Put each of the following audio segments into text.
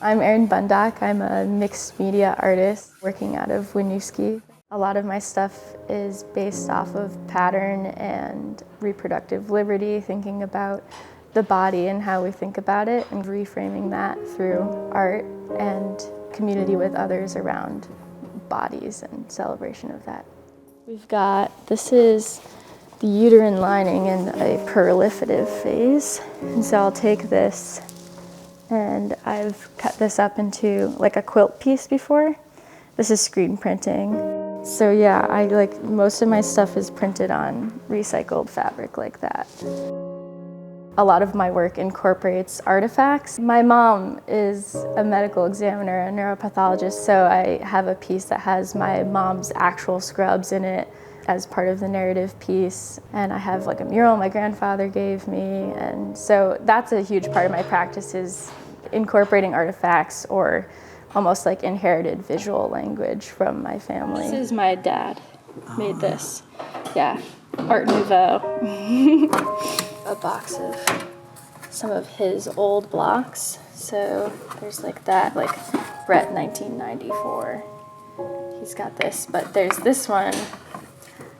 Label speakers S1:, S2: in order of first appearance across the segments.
S1: I'm Erin Bundock. I'm a mixed media artist working out of Winooski. A lot of my stuff is based off of pattern and reproductive liberty, thinking about the body and how we think about it and reframing that through art and community with others around bodies and celebration of that. This is the uterine lining in a proliferative phase. And so I'll take this, and I've cut this up into like a quilt piece before. This is screen printing. So yeah, most of my stuff is printed on recycled fabric like that. A lot of my work incorporates artifacts. My mom is a medical examiner, a neuropathologist, so I have a piece that has my mom's actual scrubs in it as part of the narrative piece. And I have like a mural my grandfather gave me. And so that's a huge part of my practice, is incorporating artifacts or almost like inherited visual language from my family. This is my dad made this. Yeah, Art Nouveau. A box of some of his old blocks. So there's like that, like Brett 1994. He's got this, but there's this one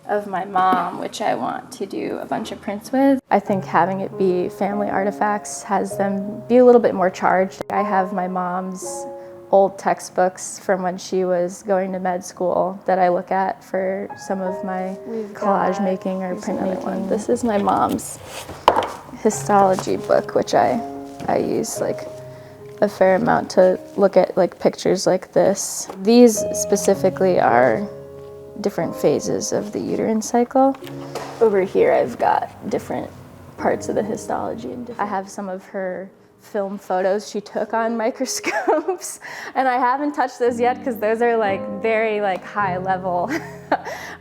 S1: of my mom, which I want to do a bunch of prints with. I think having it be family artifacts has them be a little bit more charged. I have my mom's old textbooks from when she was going to med school that I look at for some of my collage making or print making. This is my mom's histology book, which I use like a fair amount to look at like pictures like this. These specifically are different phases of the uterine cycle. Over here I've got different parts of the histology. I have some of her film photos she took on microscopes, and I haven't touched those yet because those are like very like high level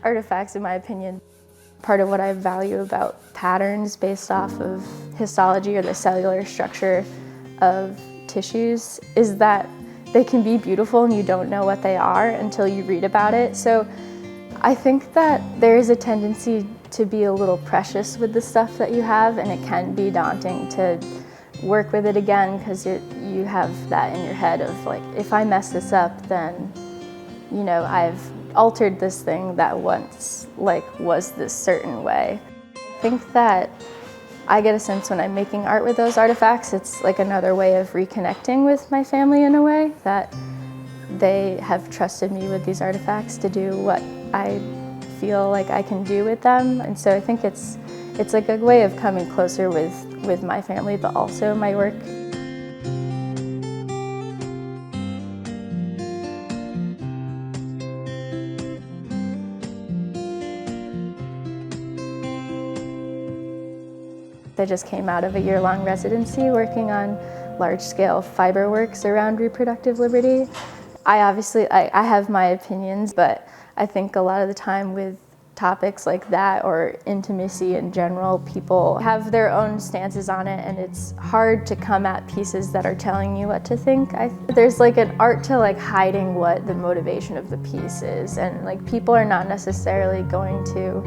S1: artifacts in my opinion. Part of what I value about patterns based off of histology or the cellular structure of tissues is that they can be beautiful and you don't know what they are until you read about it. So I think that there is a tendency to be a little precious with the stuff that you have, and it can be daunting to work with it again because you have that in your head of like, if I mess this up, then I've altered this thing that once was this certain way. I think that I get a sense when I'm making art with those artifacts, it's like another way of reconnecting with my family in a way, that they have trusted me with these artifacts to do what I feel like I can do with them. And so I think it's a good way of coming closer with my family, but also my work. I just came out of a year-long residency working on large-scale fiber works around reproductive liberty. I have my opinions, but I think a lot of the time with topics like that or intimacy in general, people have their own stances on it, and it's hard to come at pieces that are telling you what to think. There's like an art to like hiding what the motivation of the piece is, and like people are not necessarily going to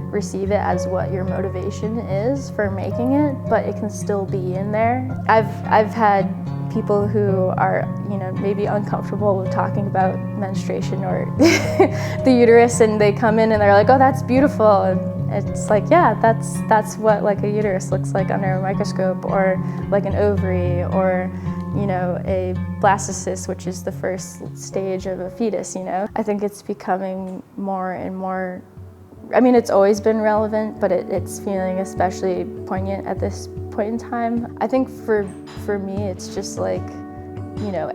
S1: receive it as what your motivation is for making it, but it can still be in there. I've had people who are, maybe uncomfortable with talking about menstruation or the uterus, and they come in and they're like, oh, that's beautiful. And it's like, yeah, that's what like a uterus looks like under a microscope, or like an ovary, or a blastocyst, which is the first stage of a fetus. I think it's becoming more and more, it's always been relevant, but it's feeling especially poignant at this point in time. I think for me, it's just like,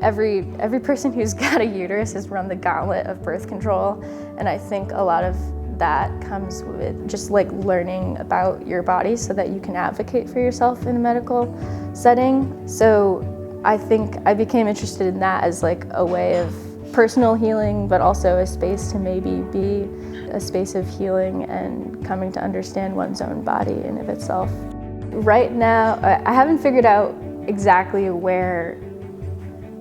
S1: every person who's got a uterus has run the gauntlet of birth control, and I think a lot of that comes with just like learning about your body so that you can advocate for yourself in a medical setting. So I think I became interested in that as like a way of personal healing, but also a space to maybe be a space of healing and coming to understand one's own body in of itself. Right now, I haven't figured out exactly where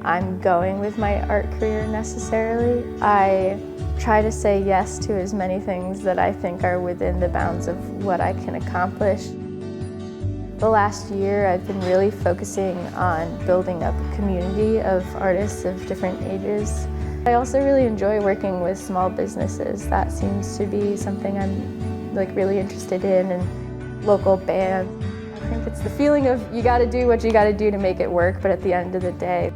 S1: I'm going with my art career necessarily. I try to say yes to as many things that I think are within the bounds of what I can accomplish. The last year I've been really focusing on building up a community of artists of different ages. I also really enjoy working with small businesses. That seems to be something I'm really interested in, and local bands. I think it's the feeling of you gotta do what you gotta do to make it work, but at the end of the day,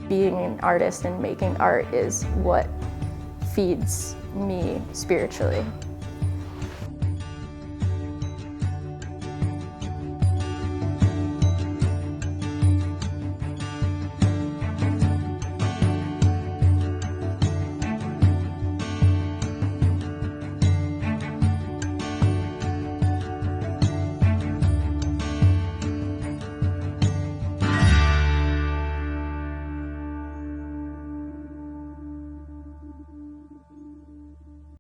S1: being an artist and making art is what feeds me spiritually.